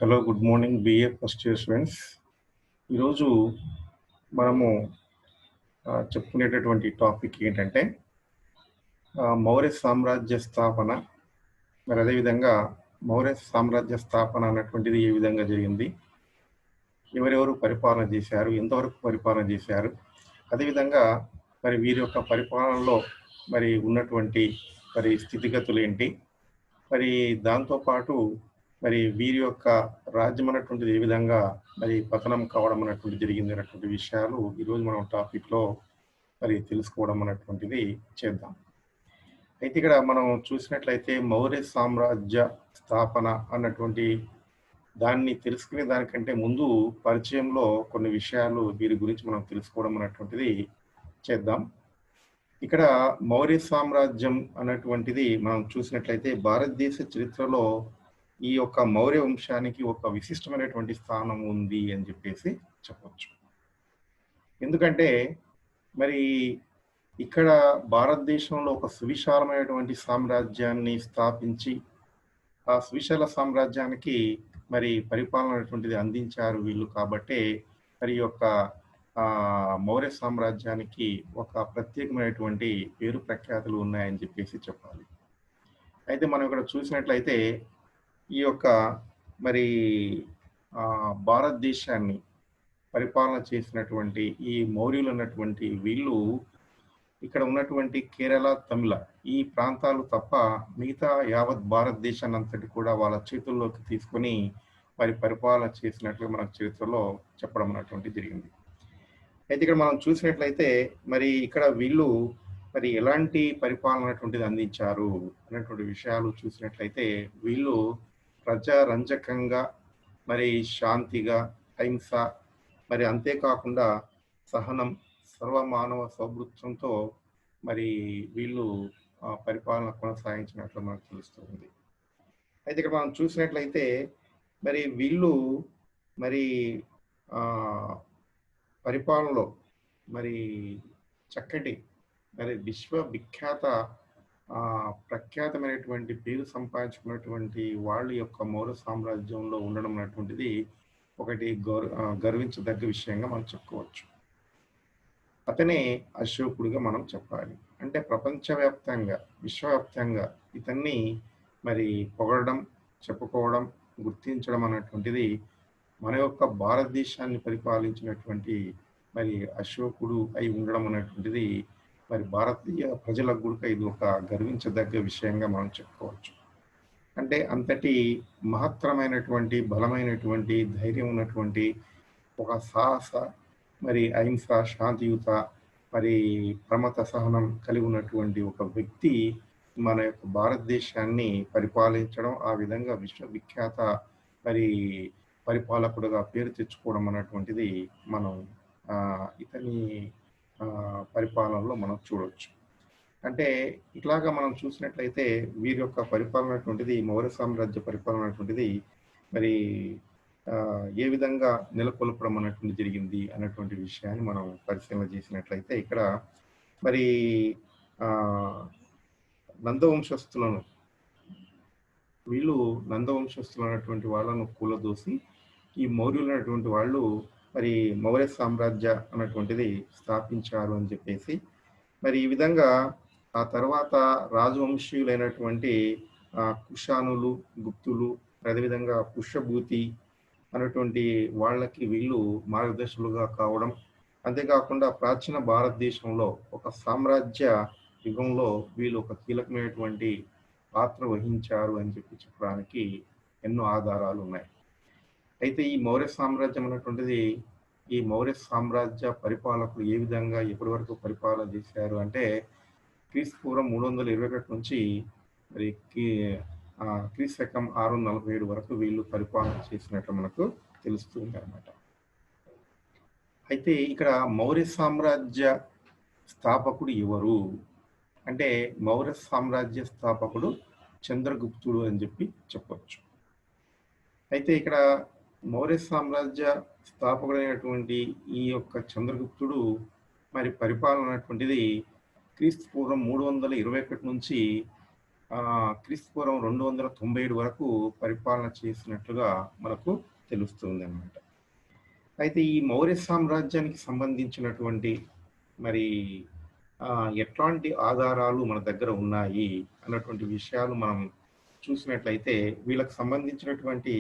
Hello, good morning BA first year students. ఈరోజు మనము చెప్పుకునేటటువంటి topic ఏంటంటే మౌర్య సామ్రాజ్య స్థాపన. మరి అదేవిధంగా మౌర్య సామ్రాజ్య స్థాపన అన్నటువంటిది ఏ విధంగా జరిగింది, ఎవరెవరు పరిపాలన చేశారు, ఎంతవరకు పరిపాలన చేశారు, అదేవిధంగా మరి వీరి యొక్క పరిపాలనలో మరి ఉన్నటువంటి మరి స్థితిగతులు ఏంటి, మరి దాంతోపాటు మరి వీరి యొక్క రాజ్యం అన్నటువంటిది ఏ విధంగా మరి పతనం కావడం అన్నటువంటి జరిగింది అన్నటువంటి విషయాలు ఈరోజు మనం టాపిక్లో మరి తెలుసుకోవడం అన్నటువంటిది చేద్దాం. అయితే ఇక్కడ మనం చూసినట్లయితే మౌర్య సామ్రాజ్య స్థాపన అన్నటువంటి దాన్ని తెలుసుకునే దానికంటే ముందు పరిచయంలో కొన్ని విషయాలు వీరి గురించి మనం తెలుసుకోవడం అన్నటువంటిది చేద్దాం. ఇక్కడ మౌర్య సామ్రాజ్యం అన్నటువంటిది మనం చూసినట్లయితే భారతదేశ చరిత్రలో ఈ యొక్క మౌర్య వంశానికి ఒక విశిష్టమైనటువంటి స్థానం ఉంది అని చెప్పేసి చెప్పవచ్చు. ఎందుకంటే మరి ఇక్కడ భారతదేశంలో ఒక సువిశాలమైనటువంటి సామ్రాజ్యాన్ని స్థాపించి ఆ సువిశాల సామ్రాజ్యానికి మరి పరిపాలన అనేటువంటిది అందించారు వీళ్ళు. కాబట్టే మరి యొక్క మౌర్య సామ్రాజ్యానికి ఒక ప్రత్యేకమైనటువంటి పేరు ప్రఖ్యాతులు ఉన్నాయని చెప్పేసి చెప్పాలి. అయితే మనం ఇక్కడ చూసినట్లయితే ఈ యొక్క మరి భారతదేశాన్ని పరిపాలన చేసినటువంటి ఈ మౌర్యులు అన్నటువంటి వీళ్ళు ఇక్కడ ఉన్నటువంటి కేరళ, తమిళ ఈ ప్రాంతాలు తప్ప మిగతా యావత్ భారతదేశాన్ని అంతటి కూడా వాళ్ళ చేతుల్లోకి తీసుకొని మరి పరిపాలన చేసినట్లుగా మనకు చరిత్రలో చెప్పడం అన్నటువంటి జరిగింది. అయితే ఇక్కడ మనం చూసినట్లయితే మరి ఇక్కడ వీళ్ళు మరి ఎలాంటి పరిపాలన అనేటువంటిది అందించారు అనేటువంటి విషయాలు చూసినట్లయితే వీళ్ళు ప్రజారంజకంగా, మరి శాంతిగా, అహింస, మరి అంతేకాకుండా సహనం, సర్వమానవ సౌభృత్వంతో మరి వీళ్ళు పరిపాలన కొనసాగించినట్లు మనకు తెలుస్తుంది. అయితే ఇక్కడ మనం చూసినట్లయితే మరి వీళ్ళు మరి పరిపాలనలో మరి చక్కటి మరి విశ్వవిఖ్యాత ప్రఖ్యాతమైనటువంటి పేరు సంపాదించుకున్నటువంటి వాళ్ళ యొక్క మౌర్య సామ్రాజ్యంలో ఉండడం అనేటువంటిది ఒకటి గర్వించదగ్గ విషయంగా మనం చెప్పుకోవచ్చు. అతనే అశోకుడిగా మనం చెప్పాలి. అంటే ప్రపంచవ్యాప్తంగా, విశ్వవ్యాప్తంగా ఇతన్ని మరి పొగడడం, చెప్పుకోవడం, గుర్తించడం అన్నటువంటిది మన యొక్క భారతదేశాన్ని పరిపాలించినటువంటి మరి అశోకుడు అయి ఉండడం అనేటువంటిది మరి భారతీయ ప్రజలకు కూడా ఇది ఒక గర్వించదగ్గ విషయంగా మనం చెప్పుకోవచ్చు. అంటే అంతటి మహత్తరమైనటువంటి, బలమైనటువంటి, ధైర్యం ఉన్నటువంటి ఒక సాహస, మరి అహింస, శాంతియుత, మరి ప్రమత సహనం కలిగి ఉన్నటువంటి ఒక వ్యక్తి మన యొక్క భారతదేశాన్ని పరిపాలించడం, ఆ విధంగా విశ్వవిఖ్యాత మరి పరిపాలకుడుగా పేరు తెచ్చుకోవడం అన్నటువంటిది మనం ఇతని పరిపాలనలో మనం చూడవచ్చు. అంటే ఇట్లాగా మనం చూసినట్లయితే వీరి యొక్క పరిపాలన అటువంటిది, మౌర్య సామ్రాజ్య పరిపాలన అటువంటిది మరి ఏ విధంగా నెలకొల్పడం అన్నటువంటి జరిగింది అన్నటువంటి విషయాన్ని మనం పరిశీలన చేసినట్లయితే ఇక్కడ మరి నందవంశస్థులను వీళ్ళు నందవంశస్థులు అన్నటువంటి వాళ్ళను కూలదోసి ఈ మౌర్యులు అన్నటువంటి వాళ్ళు మరి మౌర్య సామ్రాజ్య అన్నటువంటిది స్థాపించారు అని చెప్పేసి మరి ఈ విధంగా ఆ తర్వాత రాజవంశీయులైనటువంటి కుషానులు, గుప్తులు, అదేవిధంగా పుష్యభూతి అన్నటువంటి వాళ్ళకి వీళ్ళు మార్గదర్శకులుగా కావడం, అంతేకాకుండా ప్రాచీన భారతదేశంలో ఒక సామ్రాజ్య యుగంలో వీళ్ళు ఒక కీలకమైనటువంటి పాత్ర వహించారు అని చెప్పడానికి ఎన్నో ఆధారాలు ఉన్నాయి. అయితే ఈ మౌర్య సామ్రాజ్యం అన్నటువంటిది, ఈ మౌర్య సామ్రాజ్య పరిపాలకులు ఏ విధంగా ఎప్పటి వరకు పరిపాలన చేశారు అంటే క్రీస్తుపూర్వం 321 నుంచి మరి క్రీస్తు శకం 647 వరకు వీళ్ళు పరిపాలన చేసినట్లు మనకు తెలుస్తుంది అన్నమాట. అయితే ఇక్కడ మౌర్య సామ్రాజ్య స్థాపకుడు ఎవరు అంటే మౌర్య సామ్రాజ్య స్థాపకుడు చంద్రగుప్తుడు అని చెప్పొచ్చు. అయితే ఇక్కడ మౌర్య సామ్రాజ్య స్థాపకుడైనటువంటి ఈ యొక్క చంద్రగుప్తుడు మరి పరిపాలన అనేటువంటిది క్రీస్తు పూర్వం 321 నుంచి క్రీస్తుపూర్వం 297 వరకు పరిపాలన చేసినట్లుగా మనకు తెలుస్తుందన్నమాట. అయితే ఈ మౌర్య సామ్రాజ్యానికి సంబంధించినటువంటి మరి ఎట్లాంటి ఆధారాలు మన దగ్గర ఉన్నాయి అన్నటువంటి విషయాలు మనం చూసినట్లయితే వీళ్ళకి సంబంధించినటువంటి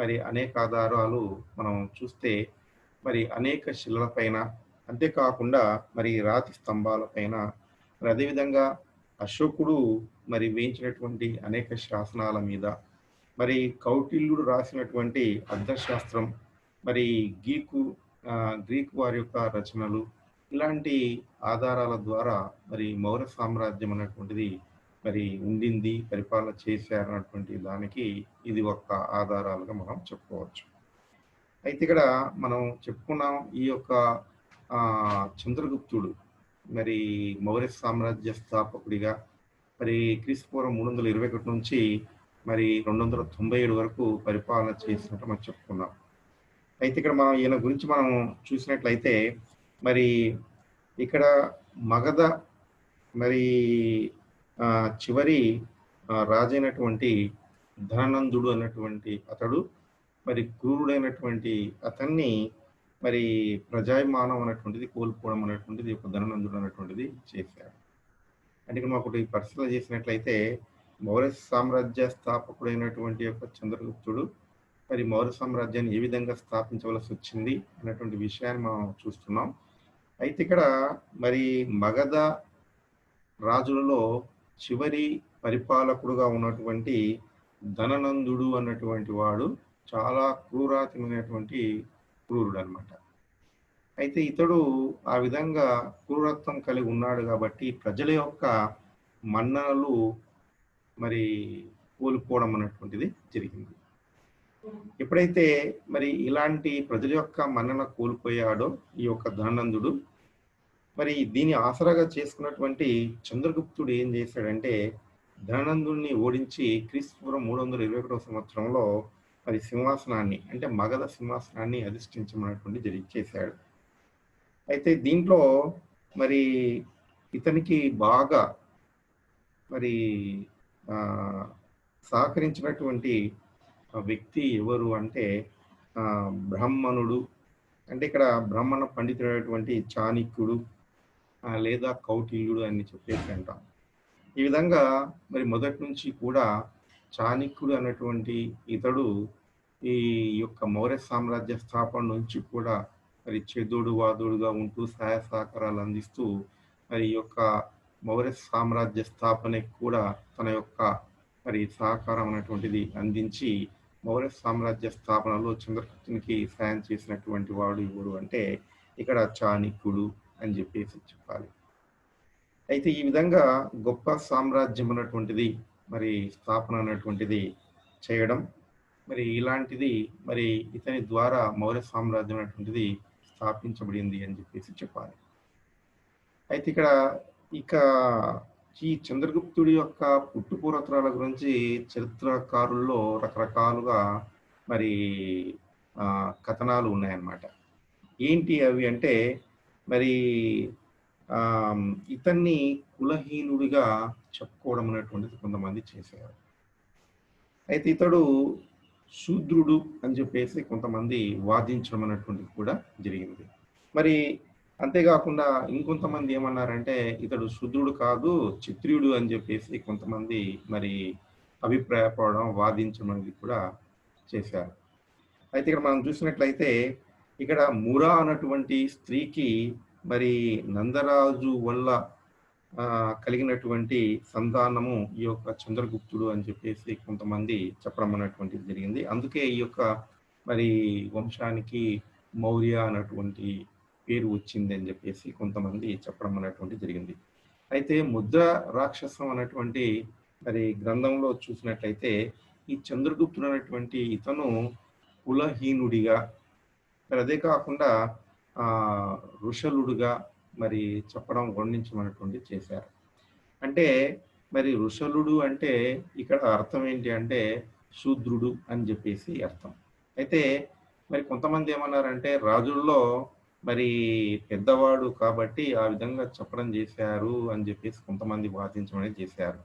మరి అనేక ఆధారాలు మనం చూస్తే మరి అనేక శిలలపైన, అంతేకాకుండా మరి రాతి స్తంభాలపైన, మరి అదేవిధంగా అశోకుడు మరి వేయించినటువంటి అనేక శాసనాల మీద, మరి కౌటిల్యుడు రాసినటువంటి అర్థశాస్త్రం, మరి గ్రీకు వారి యొక్క రచనలు, ఇలాంటి ఆధారాల ద్వారా మరి మౌర్య సామ్రాజ్యం అనేటువంటిది మరి ఉండింది, పరిపాలన చేశారన్నటువంటి దానికి ఇది ఒక ఆధారాలుగా మనం చెప్పుకోవచ్చు. అయితే ఇక్కడ మనం చెప్పుకున్నాం ఈ యొక్క చంద్రగుప్తుడు మరి మౌర్య సామ్రాజ్య స్థాపకుడిగా మరి క్రీస్తుపూర్వం 321 నుంచి మరి 297 వరకు పరిపాలన చేసినట్టు మనం చెప్పుకున్నాం. అయితే ఇక్కడ మనం ఈయన గురించి మనం చూసినట్లయితే మరి ఇక్కడ మగధ మరి చివరి రాజైనటువంటి ధననందుడు అన్నటువంటి అతడు మరి క్రూరుడైనటువంటి అతన్ని మరి ప్రజాభిమానం అనేటువంటిది కోల్పోవడం అనేటువంటిది ఒక ధననందుడు అనేటువంటిది చేశాడు. అంటే ఇక్కడ ఒకటి పరిశీలన చేసినట్లయితే మౌర్య సామ్రాజ్య స్థాపకుడైనటువంటి యొక్క చంద్రగుప్తుడు మరి మౌర్య సామ్రాజ్యాన్ని ఏ విధంగా స్థాపించవలసి వచ్చింది అన్నటువంటి విషయాన్ని మనం చూస్తున్నాం. అయితే ఇక్కడ మరి మగధ రాజులలో చివరి పరిపాలకుడుగా ఉన్నటువంటి ధననందుడు అన్నటువంటి వాడు చాలా క్రూరాతిమైనటువంటి క్రూరుడు అనమాట. అయితే ఇతడు ఆ విధంగా క్రూరత్వం కలిగి ఉన్నాడు కాబట్టి ప్రజల యొక్క మన్ననలు మరి కోల్పోవడం అన్నటువంటిది జరిగింది. ఎప్పుడైతే మరి ఇలాంటి ప్రజల యొక్క మన్నన కోల్పోయాడో ఈ యొక్క ధననందుడు, మరి దీన్ని ఆసరాగా చేసుకున్నటువంటి చంద్రగుప్తుడు ఏం చేశాడంటే ధననందుడిని ఓడించి క్రీస్తుపూర్వం 321 సంవత్సరంలో మరి సింహాసనాన్ని, అంటే మగధ సింహాసనాన్ని అధిష్ఠించమన్నటువంటి చేశాడు. అయితే దీంట్లో మరి ఇతనికి బాగా మరి సహకరించినటువంటి వ్యక్తి ఎవరు అంటే బ్రాహ్మణుడు, అంటే ఇక్కడ బ్రాహ్మణ పండితుడైనటువంటి చాణక్యుడు లేదా కౌటిల్యుడు అని చెప్పేసి అంటాం. ఈ విధంగా మరి మొదటి నుంచి కూడా చాణక్యుడు అన్నటువంటి ఇతడు ఈ యొక్క మౌర్య సామ్రాజ్య స్థాపన నుంచి కూడా మరి చేదోడు వాదోడుగా ఉంటూ సహాయ సహకారాలు అందిస్తూ మరి ఈ యొక్క మౌర్య సామ్రాజ్య స్థాపనకి కూడా తన యొక్క మరి సహకారం అనేటువంటిది అందించి మౌర్య సామ్రాజ్య స్థాపనలో చంద్రగుప్తునికి సాయం చేసినటువంటి వాడు ఎవరు అంటే ఇక్కడ చాణక్యుడు అని చెప్పేసి చెప్పాలి. అయితే ఈ విధంగా గొప్ప సామ్రాజ్యం అన్నటువంటిది మరి స్థాపన అనేటువంటిది చేయడం, మరి ఇలాంటిది మరి ఇతని ద్వారా మౌర్య సామ్రాజ్యం అనేటువంటిది స్థాపించబడింది అని చెప్పేసి చెప్పాలి. అయితే ఇక్కడ ఇక ఈ చంద్రగుప్తుడి యొక్క పుట్టుపూర్వత్రాల గురించి చరిత్రకారుల్లో రకరకాలుగా మరి కథనాలు ఉన్నాయన్నమాట. ఏంటి అవి అంటే మరి ఇతన్ని కులహీనుడిగా చెప్పుకోవడం అనేటువంటిది కొంతమంది చేశారు. అయితే ఇతడు శూద్రుడు అని చెప్పేసి కొంతమంది వాదించడం అనేటువంటిది కూడా జరిగింది. మరి అంతేకాకుండా ఇంకొంతమంది ఏమన్నారంటే ఇతడు శూద్రుడు కాదు క్షత్రియుడు అని చెప్పేసి కొంతమంది మరి అభిప్రాయపడడం, వాదించడం అనేది కూడా చేశారు. అయితే ఇక్కడ మనం చూసినట్లయితే ఇక్కడ మురా అన్నటువంటి స్త్రీకి మరి నందరాజు వల్ల కలిగినటువంటి సంతానము ఈ యొక్క చంద్రగుప్తుడు అని చెప్పేసి కొంతమంది చెప్పడం అనేటువంటిది జరిగింది. అందుకే ఈ యొక్క మరి వంశానికి మౌర్య అన్నటువంటి పేరు వచ్చింది అని చెప్పేసి కొంతమంది చెప్పడం అనేటువంటి జరిగింది. అయితే ముద్ర రాక్షసం అనేటువంటి మరి గ్రంథంలో చూసినట్లయితే ఈ చంద్రగుప్తుడు అనేటువంటి ఇతను కులహీనుడిగా, మరి అదే కాకుండా ఋషలుడుగా మరి చెప్పడం వర్ణించమన్నటువంటి చేశారు. అంటే మరి ఋషలుడు అంటే ఇక్కడ అర్థం ఏంటి అంటే శూద్రుడు అని చెప్పేసి అర్థం. అయితే మరి కొంతమంది ఏమన్నారంటే రాజుల్లో మరి పెద్దవాడు కాబట్టి ఆ విధంగా చెప్పడం చేశారు అని చెప్పేసి కొంతమంది వాదించడం అనేది చేశారు.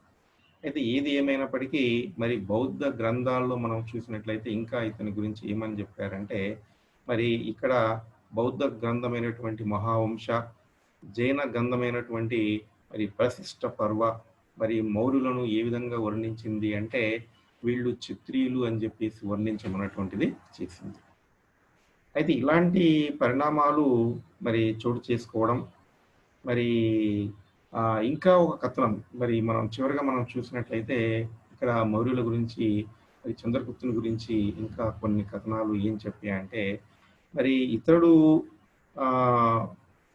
అయితే ఏది ఏమైనప్పటికీ మరి బౌద్ధ గ్రంథాల్లో మనం చూసినట్లయితే ఇంకా ఇతని గురించి ఏమని చెప్పారంటే, మరి ఇక్కడ బౌద్ధ గ్రంథమైనటువంటి మహావంశ, జైన గ్రంథమైనటువంటి మరి ప్రశిష్ట పర్వ, మరి మౌర్యులను ఏ విధంగా వర్ణించింది అంటే, వీళ్ళు క్షత్రియులు అని చెప్పేసి వర్ణించమన్నటువంటిది చేసింది. అయితే ఇలాంటి పరిణామాలు మరి చోటు చేసుకోవడం, మరి ఇంకా ఒక కథనం మరి మనం చివరగా మనం చూసినట్లయితే ఇక్కడ మౌర్యుల గురించి, మరి చంద్రగుప్తుని గురించి ఇంకా కొన్ని కథనాలు ఏం చెప్పాయంటే, మరి ఇతడు ఆహ్,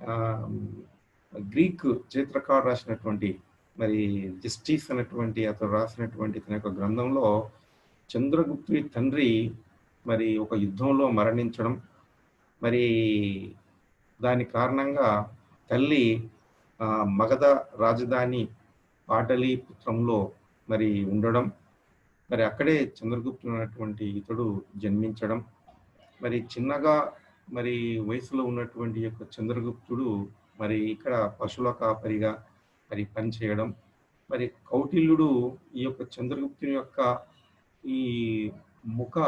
ఆహ్, గ్రీక్ చరిత్రకారుడు రాసినటువంటి మరి జస్టిస్ అనేటువంటి అతడు రాసినటువంటి తన యొక్క గ్రంథంలో చంద్రగుప్తుని తండ్రి మరి ఒక యుద్ధంలో మరణించడం, మరి దాని కారణంగా తల్లి మగధ రాజధాని పాటలీపుత్రంలో మరి ఉండడం, మరి అక్కడే చంద్రగుప్తుడు అనేటువంటి ఇతడు జన్మించడం, మరి చిన్నగా మరి వయసులో ఉన్నటువంటి యొక్క చంద్రగుప్తుడు మరి ఇక్కడ పశువుల కాపరిగా మరి పనిచేయడం, మరి కౌటిల్యుడు ఈ యొక్క చంద్రగుప్తుని యొక్క ఈ ముఖ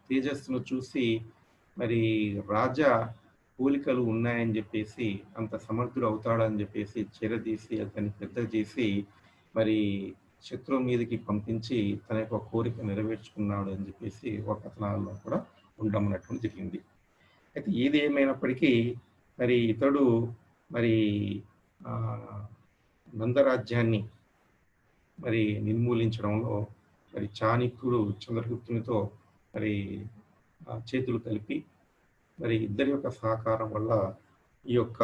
తేజస్సును చూసి మరి రాజా పోలికలు ఉన్నాయని చెప్పేసి, అంత సమర్థుడు అవుతాడని చెప్పేసి చేరదీసి అతన్ని పెద్ద చేసి మరి శత్రువు మీదకి పంపించి తన యొక్క కోరిక నెరవేర్చుకున్నాడు అని చెప్పేసి ఒక కథనాల్లో కూడా ఉండడం అనేటువంటి జరిగింది. అయితే ఏది ఏమైనప్పటికీ మరి ఇతడు మరి ఆ, నందరాజ్యాన్ని మరి నిర్మూలించడంలో మరి చాణక్యుడు చంద్రగుప్తునితో మరి చేతులు కలిపి మరి ఇద్దరి యొక్క సహకారం వల్ల ఈ యొక్క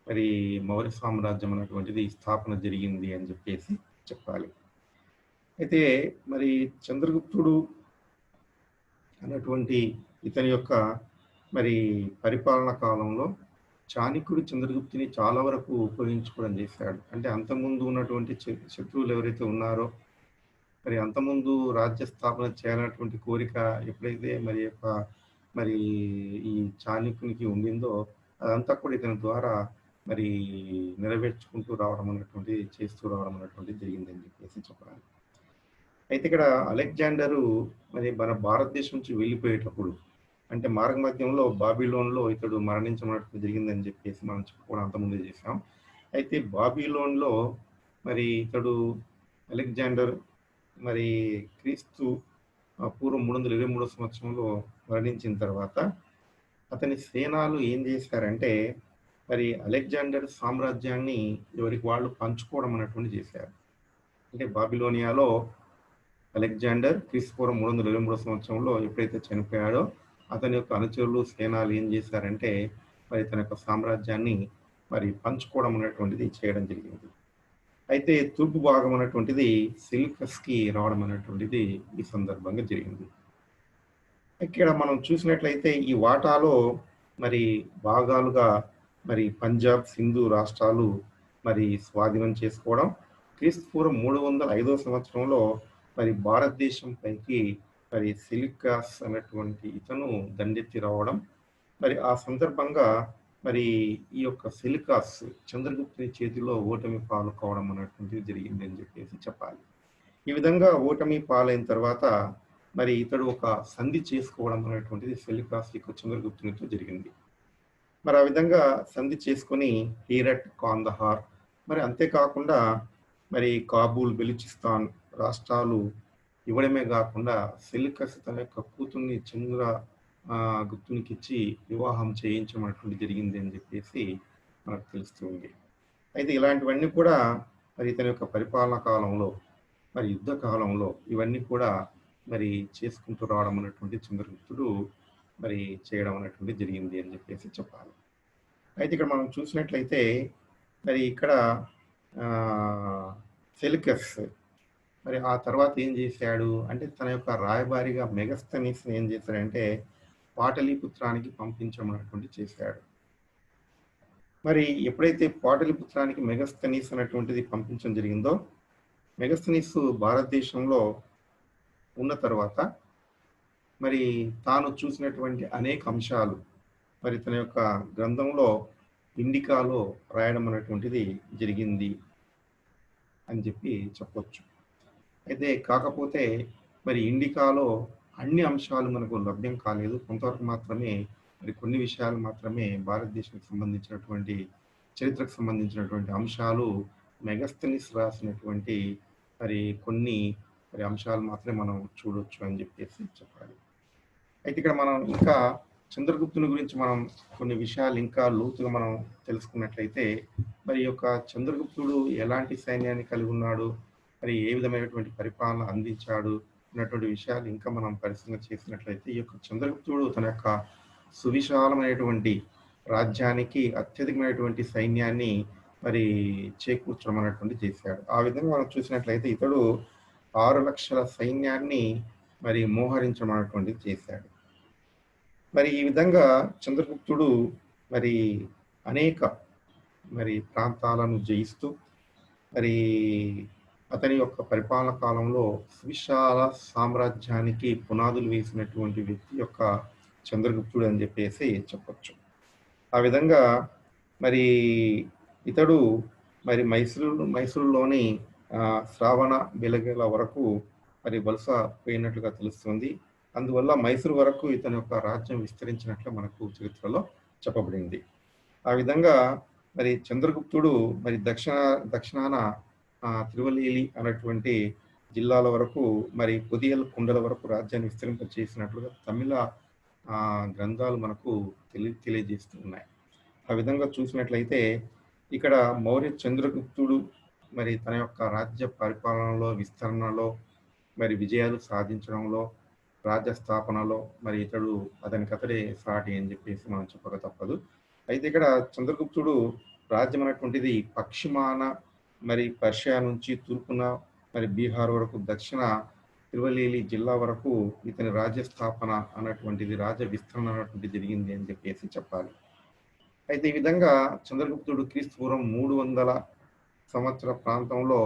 మరి మౌర్య సామ్రాజ్యం అనేటువంటిది స్థాపన జరిగింది అని చెప్పేసి చెప్పాలి. అయితే మరి చంద్రగుప్తుడు అన్నటువంటి ఇతని యొక్క మరి పరిపాలన కాలంలో చాణక్యుడు చంద్రగుప్తుని చాలా వరకు ఉపయోగించుకోవడం చేశాడు. అంటే అంతకుముందు ఉన్నటువంటి శత్రువులు ఎవరైతే ఉన్నారో, మరి అంతకుముందు రాజ్య స్థాపన చేయాలన్నటువంటి కోరిక ఎప్పుడైతే మరి ఈ చాణక్యునికి ఉండిందో, అదంతా కూడా ఇతని ద్వారా మరి నెరవేర్చుకుంటూ రావడం అన్నటువంటిది, చేస్తూ రావడం అన్నటువంటిది జరిగిందని చెప్పేసి చెప్పాలి. అయితే ఇక్కడ అలెగ్జాండరు మరి మన భారతదేశం నుంచి వెళ్ళిపోయేటప్పుడు, అంటే మార్గ మధ్యంలో బాబిలోన్లో ఇతడు మరణించడం జరిగిందని చెప్పేసి మనం చెప్పుకోవడం అంతకుముందే చేశాం. అయితే బాబిలోన్లో మరి ఇతడు అలెగ్జాండర్ మరి క్రీస్తు పూర్వం 323 సంవత్సరంలో మరణించిన తర్వాత అతని సేనాలు ఏం చేశారంటే, మరి అలెగ్జాండర్ సామ్రాజ్యాన్ని ఎవరికి వాళ్ళు పంచుకోవడం అన్నటువంటి చేశారు. అంటే బాబిలోనియాలో అలెగ్జాండర్ క్రీస్తుపూర్వం 323 సంవత్సరంలో ఎప్పుడైతే చనిపోయాడో, అతని యొక్క అనుచరులు సేనాలు ఏం చేశారంటే, మరి తన యొక్క సామ్రాజ్యాన్ని మరి పంచుకోవడం అనేటువంటిది చేయడం జరిగింది. అయితే తూర్పు భాగం అనేటువంటిది సెల్యూకస్కి రావడం అనేటువంటిది ఈ సందర్భంగా జరిగింది. ఇక్కడ మనం చూసినట్లయితే ఈ వాటాలో మరి భాగాలుగా మరి పంజాబ్, సింధు రాష్ట్రాలు మరి స్వాధీనం చేసుకోవడం, క్రీస్తుపూర్వం 305 సంవత్సరంలో మరి భారతదేశం పైకి మరి సెల్యూకస్ అనేటువంటి ఇతను దండెత్తి రావడం, మరి ఆ సందర్భంగా మరి ఈ యొక్క సెల్యూకస్ చంద్రగుప్తుని చేతిలో ఓటమి పాలు కావడం అనేటువంటిది జరిగింది అని చెప్పేసి చెప్పాలి. ఈ విధంగా ఓటమి పాలైన తర్వాత మరి ఇతడు ఒక సంధి చేసుకోవడం అనేటువంటిది సెల్యూకస్ యొక్క చంద్రగుప్తునితో జరిగింది. మరి ఆ విధంగా సంధి చేసుకొని హీరట్, కాందహార్, మరి అంతేకాకుండా మరి కాబూల్, బెలూచిస్తాన్ రాష్ట్రాలు ఇవ్వడమే కాకుండా సెల్యూకస్ తన యొక్క కూతుర్ని చంద్ర గుప్తునికి ఇచ్చి వివాహం చేయించమన్నటువంటి జరిగింది అని చెప్పేసి మనకు తెలుస్తుంది. అయితే ఇలాంటివన్నీ కూడా మరి తన యొక్క పరిపాలన కాలంలో, మరి యుద్ధ కాలంలో ఇవన్నీ కూడా మరి చేసుకుంటూ రావడం అనేటువంటి చంద్రగుప్తుడు మరి చేయడం అనేటువంటి జరిగింది అని చెప్పేసి చెప్పాలి. అయితే ఇక్కడ మనం చూసినట్లయితే మరి ఇక్కడ సెల్యూకస్ మరి ఆ తర్వాత ఏం చేశాడు అంటే, తన యొక్క రాయబారిగా మెగస్తనీస్ ఏం చేశాడంటే పాటలీపుత్రానికి పంపించమన్నటువంటి చేశాడు. మరి ఎప్పుడైతే పాటలీపుత్రానికి మెగస్తనీస్ అనేటువంటిది పంపించడం జరిగిందో, మెగస్తనీస్ భారతదేశంలో ఉన్న తర్వాత మరి తాను చూసినటువంటి అనేక అంశాలు మరి తన యొక్క గ్రంథంలో ఇండికాలో రాయడం అనేటువంటిది జరిగింది అని చెప్పి చెప్పొచ్చు. అయితే కాకపోతే మరి ఇండికాలో అన్ని అంశాలు మనకు లభ్యం కాలేదు. కొంతవరకు మాత్రమే మరి కొన్ని విషయాలు మాత్రమే భారతదేశానికి సంబంధించినటువంటి చరిత్రకు సంబంధించినటువంటి అంశాలు మెగస్తనీస్ రాసినటువంటి మరి కొన్ని మరి అంశాలు మాత్రమే మనం చూడొచ్చు అని చెప్పేసి చెప్పాలి. అయితే ఇక్కడ మనం ఇంకా చంద్రగుప్తుని గురించి మనం కొన్ని విషయాలు ఇంకా లోతుగా మనం తెలుసుకున్నట్లయితే మరి ఈ యొక్క చంద్రగుప్తుడు ఎలాంటి సైన్యాన్ని కలిగి ఉన్నాడు, మరి ఏ విధమైనటువంటి పరిపాలన అందించాడు అన్నటువంటి విషయాలు ఇంకా మనం పరిశీలన చేసినట్లయితే ఈ యొక్క చంద్రగుప్తుడు తన యొక్క సువిశాలమైనటువంటి రాజ్యానికి అత్యధికమైనటువంటి సైన్యాన్ని మరి చేకూర్చడం అనేటువంటి చేశాడు. ఆ విధంగా మనం చూసినట్లయితే ఇతడు 6,00,000 సైన్యాన్ని మరి మోహరించడం అనేటువంటిది చేశాడు. మరి ఈ విధంగా చంద్రగుప్తుడు మరి అనేక మరి ప్రాంతాలను జయిస్తూ మరి అతని యొక్క పరిపాలన కాలంలో సువిశాల సామ్రాజ్యానికి పునాదులు వేసినటువంటి వ్యక్తి యొక్క చంద్రగుప్తుడు అని చెప్పేసి చెప్పొచ్చు. ఆ విధంగా మరి ఇతడు మరి మైసూరులోని శ్రావణ బెలగల వరకు మరి వలస పోయినట్లుగా తెలుస్తుంది. అందువల్ల మైసూరు వరకు ఇతని యొక్క రాజ్యం విస్తరించినట్లు మనకు చరిత్రలో చెప్పబడింది. ఆ విధంగా మరి చంద్రగుప్తుడు మరి దక్షిణాన తిరువల్లేలి అనేటువంటి జిల్లాల వరకు మరి పొదియల్ కుండల వరకు రాజ్యాన్ని విస్తరింప చేసినట్లుగా తమిళ గ్రంథాలు మనకు తెలియజేస్తూ ఉన్నాయి. ఆ విధంగా చూసినట్లయితే ఇక్కడ మౌర్య చంద్రగుప్తుడు మరి తన యొక్క రాజ్య పరిపాలనలో విస్తరణలో మరి విజయాలు సాధించడంలో రాజ్య స్థాపనలో మరి ఇతడు అతనికతడే సాటి అని చెప్పేసి మనం చెప్పక తప్పదు. అయితే ఇక్కడ చంద్రగుప్తుడు రాజ్యం అనేటువంటిది పశ్చిమాన మరి పర్షియా నుంచి తూర్పున మరి బీహార్ వరకు దక్షిణ తిరువల్లేలి జిల్లా వరకు ఇతని రాజ్య స్థాపన అన్నటువంటిది రాజ్య విస్తరణ అన్నటువంటిది జరిగింది అని చెప్పేసి చెప్పాలి. అయితే ఈ విధంగా చంద్రగుప్తుడు క్రీస్తుపూర్వం 300 సంవత్సర ప్రాంతంలో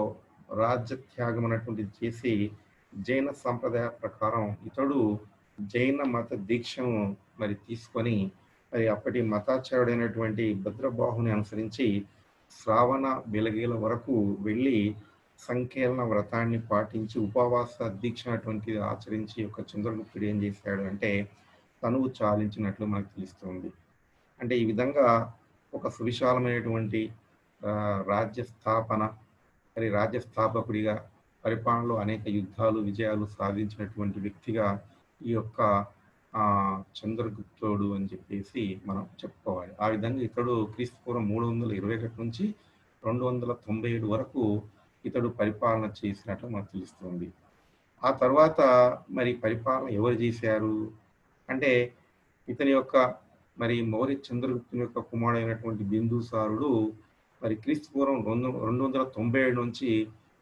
రాజ్య త్యాగం అనేటువంటిది చేసి జైన సంప్రదాయ ప్రకారం ఇతడు జైన మత దీక్షను మరి తీసుకొని మరి అప్పటి మతాచార్యుడైనటువంటి భద్రబాహుని అనుసరించి శ్రావణ బెలగేల వరకు వెళ్ళి సంకీర్ణ వ్రతాన్ని పాటించి ఉపవాస దీక్ష అటువంటిది ఆచరించి ఒక చంద్రగుప్తుడు ఏం చేశాడు అంటే తనువు చాలించినట్లు మనకు తెలుస్తుంది. అంటే ఈ విధంగా ఒక సువిశాలమైనటువంటి రాజ్య స్థాపన మరి రాజ్య స్థాపకుడిగా పరిపాలనలో అనేక యుద్ధాలు విజయాలు సాధించినటువంటి వ్యక్తిగా ఈ యొక్క చంద్రగుప్తుడు అని చెప్పేసి మనం చెప్పుకోవాలి. ఆ విధంగా ఇతడు క్రీస్తుపూర్వం 321 నుంచి 297 వరకు ఇతడు పరిపాలన చేసినట్లు మనకు తెలుస్తుంది. ఆ తర్వాత మరి పరిపాలన ఎవరు చేశారు అంటే ఇతని యొక్క మరి మౌర్య చంద్రగుప్తుని యొక్క కుమారుడైనటువంటి బిందుసారుడు మరి క్రీస్తుపూర్వం 297 నుంచి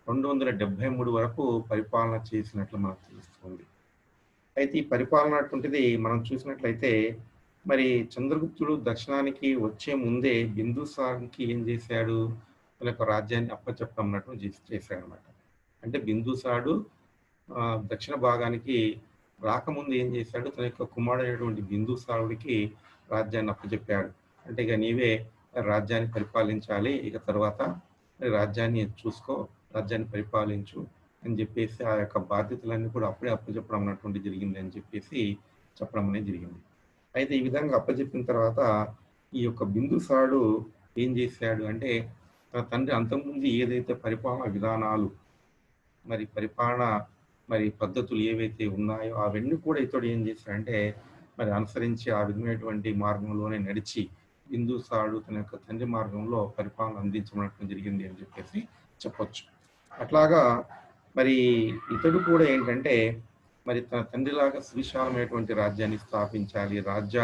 273 వరకు పరిపాలన చేసినట్లు మనకు తెలుస్తుంది. అయితే ఈ పరిపాలన అటువంటిది మనం చూసినట్లయితే మరి చంద్రగుప్తుడు దక్షిణానికి వచ్చే ముందే బిందుసారునికి ఏం చేశాడు, తన యొక్క రాజ్యాన్ని అప్పచెప్పన్నట్టు చేశాడు అనమాట. అంటే బిందుసారుడు దక్షిణ భాగానికి రాకముందు ఏం చేశాడు, తన యొక్క కుమారుడైనటువంటి బిందుసారుడికి రాజ్యాన్ని అప్పచెప్పాడు. అంటే ఇక నీవే రాజ్యాన్ని పరిపాలించాలి, ఇక తర్వాత రాజ్యాన్ని చూసుకో, రాజ్యాన్ని పరిపాలించు అని చెప్పేసి ఆ యొక్క బాధ్యతలన్నీ కూడా అప్పుడే అప్పచెప్పడం అన్నటువంటి జరిగింది అని చెప్పేసి చెప్పడం అనేది జరిగింది. అయితే ఈ విధంగా అప్పచెప్పిన తర్వాత ఈ యొక్క బిందుసారుడు ఏం చేశాడు అంటే తన తండ్రి అంతకుముందు ఏదైతే పరిపాలన విధానాలు మరి పరిపాలన మరి పద్ధతులు ఏవైతే ఉన్నాయో అవన్నీ కూడా ఇతడు ఏం చేశాడంటే మరి అనుసరించి ఆ విధమైనటువంటి మార్గంలోనే నడిచి బిందుసారుడు తన యొక్క తండ్రి మార్గంలో పరిపాలన అందించడం జరిగింది అని చెప్పేసి చెప్పొచ్చు. అట్లాగా మరి ఇతడు కూడా ఏంటంటే మరి తన తండ్రిలాగా సువిశాలమైనటువంటి రాజ్యాన్ని స్థాపించాలి, రాజ్య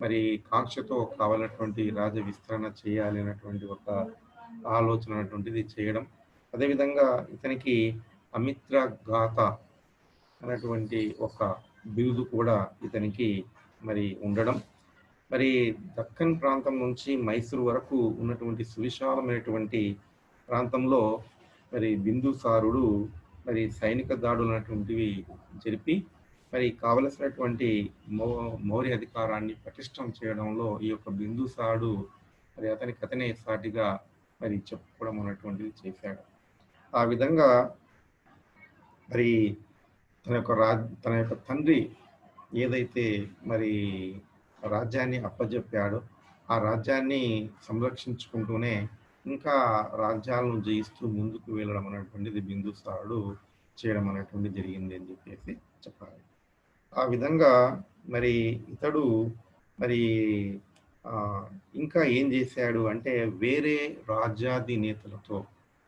మరి కాంక్షతో కావాలన్నటువంటి రాజ్య విస్తరణ చేయాలి అన్నటువంటి ఒక ఆలోచన అటువంటిది చేయడం. అదేవిధంగా ఇతనికి అమిత్ర గాథ అనేటువంటి ఒక బిరుదు కూడా ఇతనికి మరి ఉండడం. మరి దక్కన్ ప్రాంతం నుంచి మైసూరు వరకు ఉన్నటువంటి సువిశాలమైనటువంటి ప్రాంతంలో మరి బిందుసారుడు మరి సైనిక దాడులు అనేటువంటివి జరిపి మరి కావలసినటువంటి మౌర్య అధికారాన్ని పటిష్టం చేయడంలో ఈ యొక్క బిందుసారుడు మరి అతనే సాటిగా మరి చెప్పుకోవడం అనేటువంటిది చేశాడు. ఆ విధంగా మరి తన యొక్క తండ్రి ఏదైతే మరి రాజ్యాన్ని అప్పజెప్పాడో, ఆ రాజ్యాన్ని సంరక్షించుకుంటూనే ఇంకా రాజ్యాలను జయిస్తూ ముందుకు వెళ్ళడం అనేటువంటిది బిందుసారుడు చేయడం అనేటువంటిది జరిగింది అని చెప్పేసి చెప్పాలి. ఆ విధంగా మరి ఇతడు మరి ఇంకా ఏం చేశాడు అంటే వేరే రాజ్యాధినేతలతో,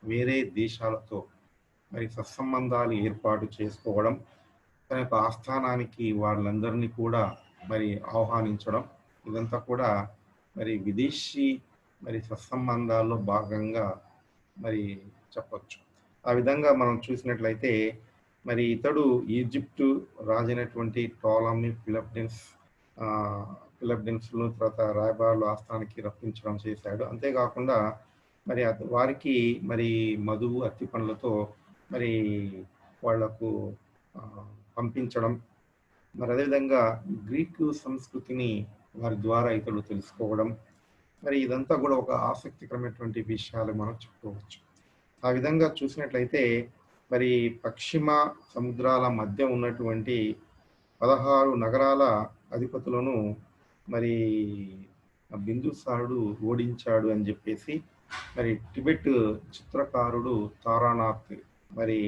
వేరే దేశాలతో మరి సత్సంబంధాలు ఏర్పాటు చేసుకోవడం, తన యొక్క ఆస్థానానికి వాళ్ళందరినీ కూడా మరి ఆహ్వానించడం, ఇదంతా కూడా మరి విదేశీ మరి సత్సంబంధాల్లో భాగంగా మరి చెప్పొచ్చు. ఆ విధంగా మనం చూసినట్లయితే మరి ఇతడు ఈజిప్టు రాజైనటువంటి టోలమీ ఫిలిప్పిన్స్‌ను తర్వాత రాయబారుల ఆస్థానానికి రప్పించడం చేశాడు. అంతేకాకుండా మరి వారికి మరి మధువు, అత్తి పండ్లతో మరి వాళ్లకు పంపించడం, మరి అదేవిధంగా గ్రీకు సంస్కృతిని వారి ద్వారా ఇతడు తెలుసుకోవడం, మరి ఇదంతా కూడా ఒక ఆసక్తికరమైనటువంటి విషయాలు మనం చెప్పుకోవచ్చు. ఆ విధంగా చూసినట్లయితే మరి పశ్చిమ సముద్రాల మధ్య ఉన్నటువంటి 16 నగరాల అధిపతులను మరి బిందుసారుడు ఓడించాడు అని చెప్పేసి మరి టిబెట్ చిత్రకారుడు తారానాథ్ మరి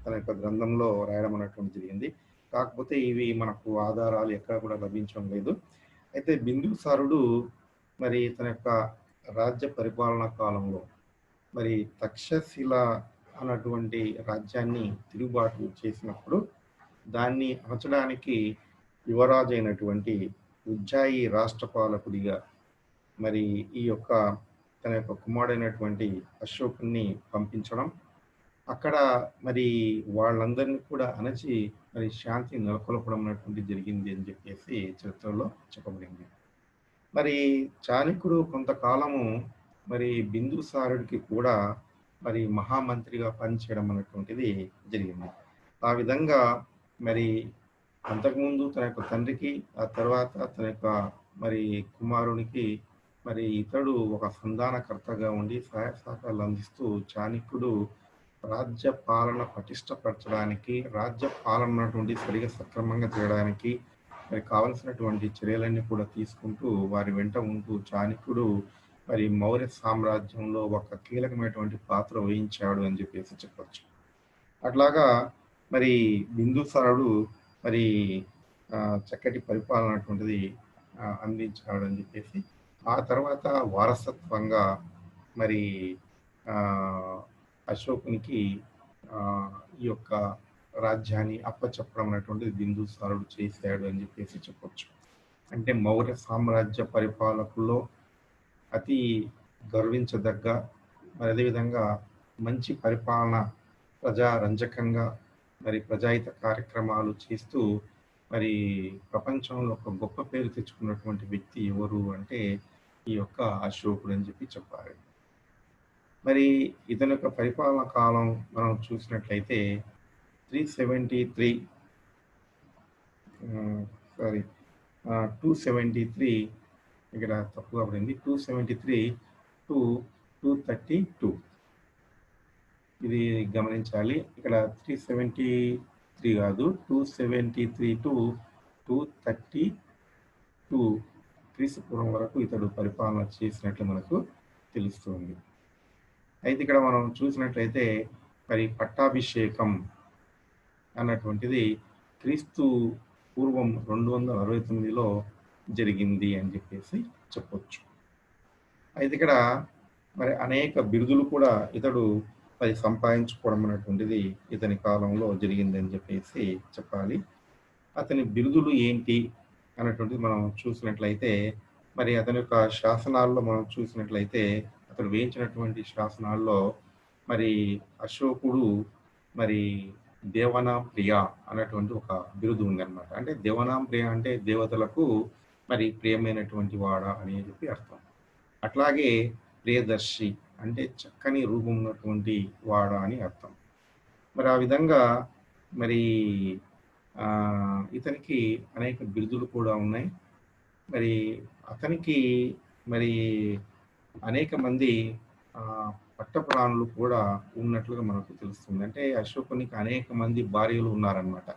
తన యొక్క గ్రంథంలో రాయడం అనేటువంటి జరిగింది. కాకపోతే ఇవి మనకు ఆధారాలు ఎక్కడ కూడా లభించడం లేదు. అయితే బిందుసారుడు మరి తన యొక్క రాజ్య పరిపాలనా కాలంలో మరి తక్షశిల అన్నటువంటి రాజ్యాన్ని తిరుగుబాటు చేసినప్పుడు దాన్ని అణచడానికి యువరాజు అయినటువంటి ఉజ్జాయి రాష్ట్రపాలకుడిగా మరి ఈ యొక్క తన యొక్క కుమారుడైనటువంటి అశోకుని పంపించడం, అక్కడ మరి వాళ్ళందరినీ కూడా అణచి మరి శాంతి నెలకొల్పడం అనేటువంటి జరిగింది అని చెప్పేసి చరిత్రలో చెప్పబడింది. మరి చాణక్యుడు కొంతకాలము మరి బిందుసారుడికి కూడా మరి మహామంత్రిగా పనిచేయడం అనేటువంటిది జరిగింది. ఆ విధంగా మరి అంతకుముందు తన యొక్క తండ్రికి, ఆ తర్వాత తన యొక్క మరి కుమారునికి మరి ఇతడు ఒక సంధానకర్తగా ఉండి సహాయ సహకారాలు అందిస్తూ చాణక్యుడు రాజ్య పాలన పటిష్టపరచడానికి, రాజ్య పాలన సరిగా సక్రమంగా చేయడానికి మరి కావలసినటువంటి చర్యలన్నీ కూడా తీసుకుంటూ వారి వెంట ఉంటూ చాణక్యుడు మరి మౌర్య సామ్రాజ్యంలో ఒక కీలకమైనటువంటి పాత్ర వహించాడు అని చెప్పేసి చెప్పచ్చు. అట్లాగా మరి బిందుసారుడు మరి చక్కటి పరిపాలన అటువంటిది అందించాడు అని చెప్పేసి, ఆ తర్వాత వారసత్వంగా మరి అశోకునికి ఈ యొక్క రాజ్యాన్ని అప్పచెప్పడం అనేటువంటిది బిందుసారుడు చేశాడు అని చెప్పేసి చెప్పొచ్చు. అంటే మౌర్య సామ్రాజ్య పరిపాలకుల్లో అతి గర్వించదగ్గ, మరి అదేవిధంగా మంచి పరిపాలన, ప్రజారంజకంగా మరి ప్రజాహిత కార్యక్రమాలు చేస్తూ మరి ప్రపంచంలో ఒక గొప్ప పేరు తెచ్చుకున్నటువంటి వ్యక్తి ఎవరు అంటే ఈ యొక్క అశోకుడు అని చెప్పి చెప్పాలి. మరి ఇతని యొక్క పరిపాలన కాలం మనం చూసినట్లయితే 273 ఇక్కడ తప్పుగా పడింది, 273 టు 232 ఇది గమనించాలి. ఇక్కడ 373 కాదు, 273 టు 232 క్రీస్తుపూర్వం వరకు ఇతడు పరిపాలన చేసినట్లు మనకు తెలుస్తుంది. అయితే ఇక్కడ మనం చూసినట్లయితే మరి పట్టాభిషేకం అన్నటువంటిది క్రీస్తు పూర్వం 269లో జరిగింది అని చెప్పేసి చెప్పొచ్చు. అయితే ఇక్కడ మరి అనేక బిరుదులు కూడా ఇతడు మరి సంపాదించుకోవడం అనేటువంటిది ఇతని కాలంలో జరిగింది అని చెప్పేసి చెప్పాలి. అతని బిరుదులు ఏంటి అన్నటువంటిది మనం చూసినట్లయితే మరి అతని యొక్క శాసనాల్లో మనం చూసినట్లయితే అతడు వేయించినటువంటి శాసనాల్లో మరి అశోకుడు మరి దేవనా ప్రియ అన్నటువంటి ఒక బిరుదు ఉందన్నమాట. అంటే దేవనా ప్రియ అంటే దేవతలకు మరి ప్రియమైనటువంటి వాడ అని చెప్పి అర్థం. అట్లాగే ప్రియదర్శి అంటే చక్కని రూపం ఉన్నటువంటి వాడ అని అర్థం. మరి ఆ విధంగా మరి ఇతనికి అనేక బిరుదులు కూడా ఉన్నాయి. మరి అతనికి మరి అనేక మంది పట్టప్రాణులు కూడా ఉన్నట్లుగా మనకు తెలుస్తుంది. అంటే అశోకునికి అనేక మంది భార్యలు ఉన్నారనమాట.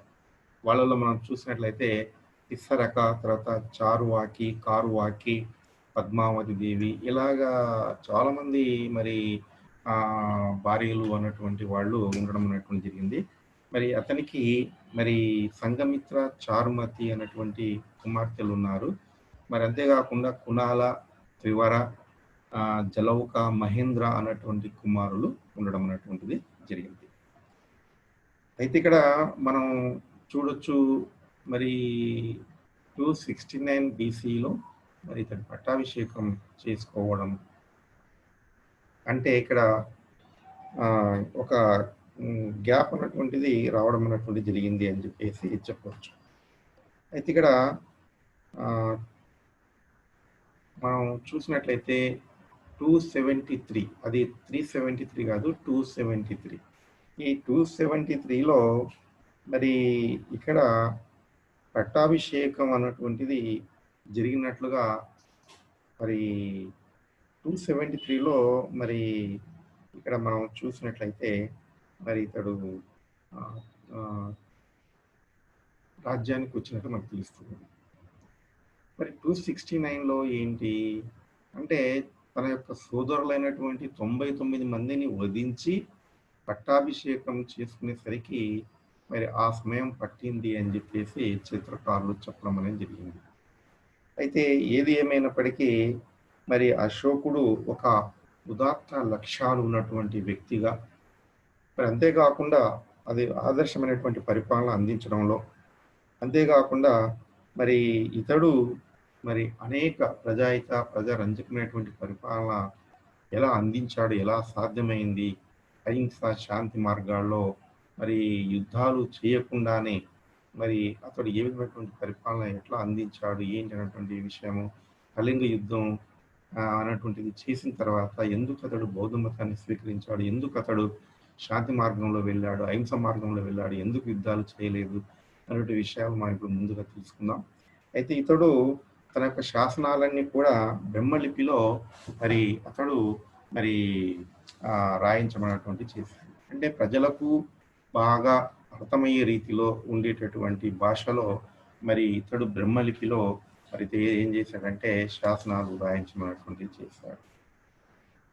వాళ్ళలో మనం చూసినట్లయితే తిస్సరక, తర్వాత చారువాకి, కారువాకి, పద్మావతి దేవి ఇలాగా చాలామంది మరి భార్యలు అన్నటువంటి వాళ్ళు ఉండడం అనేటువంటి జరిగింది. మరి అతనికి మరి సంఘమిత్ర, చారుమతి అన్నటువంటి కుమార్తెలు ఉన్నారు. మరి అంతేకాకుండా కునాల, త్రివర, జలౌక, మహేంద్ర అన్నటువంటి కుమారులు ఉండడం అనేటువంటిది జరిగింది. అయితే ఇక్కడ మనం చూడొచ్చు మరి 269 బీసీలో మరి ఇతడు పట్టాభిషేకం చేసుకోవడం అంటే ఇక్కడ ఒక గ్యాప్ అన్నటువంటిది రావడం అన్నటువంటిది జరిగింది అని చెప్పేసి చెప్పవచ్చు. అయితే ఇక్కడ మనం చూసినట్లయితే 273 అది 373 కాదు 273. ఈ 273లో మరి ఇక్కడ పట్టాభిషేకం అన్నటువంటిది జరిగినట్లుగా మరి 273లో మరి ఇక్కడ మనం చూసినట్లయితే మరి ఇతడు రాజ్యానికి వచ్చినట్టు మనకు తెలుస్తుంది. మరి 269లో ఏంటి అంటే తన యొక్క సోదరులైనటువంటి 99 మందిని వధించి పట్టాభిషేకం చేసుకునేసరికి మరి ఆ సమయం పట్టింది అని చెప్పేసి చిత్రకారులు చెప్పడం అనేది జరిగింది. అయితే ఏది ఏమైనప్పటికీ మరి అశోకుడు ఒక ఉదాత్త లక్ష్యాలు ఉన్నటువంటి వ్యక్తిగా మరి అంతేకాకుండా అది ఆదర్శమైనటువంటి పరిపాలన అందించడంలో అంతేకాకుండా మరి ఇతడు మరి అనేక ప్రజాహిత ప్రజారంజకమైనటువంటి పరిపాలన ఎలా అందించాడు, ఎలా సాధ్యమైంది, అహింస శాంతి మార్గాల్లో మరి యుద్ధాలు చేయకుండానే మరి అతడు ఏ విధమైనటువంటి పరిపాలన ఎట్లా అందించాడు ఏంటి అనేటువంటి విషయము, కళింగ యుద్ధం అనేటువంటిది చేసిన తర్వాత ఎందుకు అతడు బౌద్ధ మతాన్ని స్వీకరించాడు, ఎందుకు అతడు శాంతి మార్గంలో వెళ్ళాడు, అహింస మార్గంలో వెళ్ళాడు, ఎందుకు యుద్ధాలు చేయలేదు అనేటువంటి విషయాలు మనం ఇప్పుడు ముందుగా తెలుసుకుందాం. అయితే ఇతడు తన యొక్క శాసనాలన్నీ కూడా బ్రహ్మలిపిలో మరి అతడు మరి రాయించమన్నటువంటి చేశాడు. అంటే ప్రజలకు బాగా అర్థమయ్యే రీతిలో ఉండేటటువంటి భాషలో మరి ఇతడు బ్రహ్మలిపిలో మరి ఏం చేశాడంటే శాసనాలు రాయించమన్నటువంటిది చేశాడు.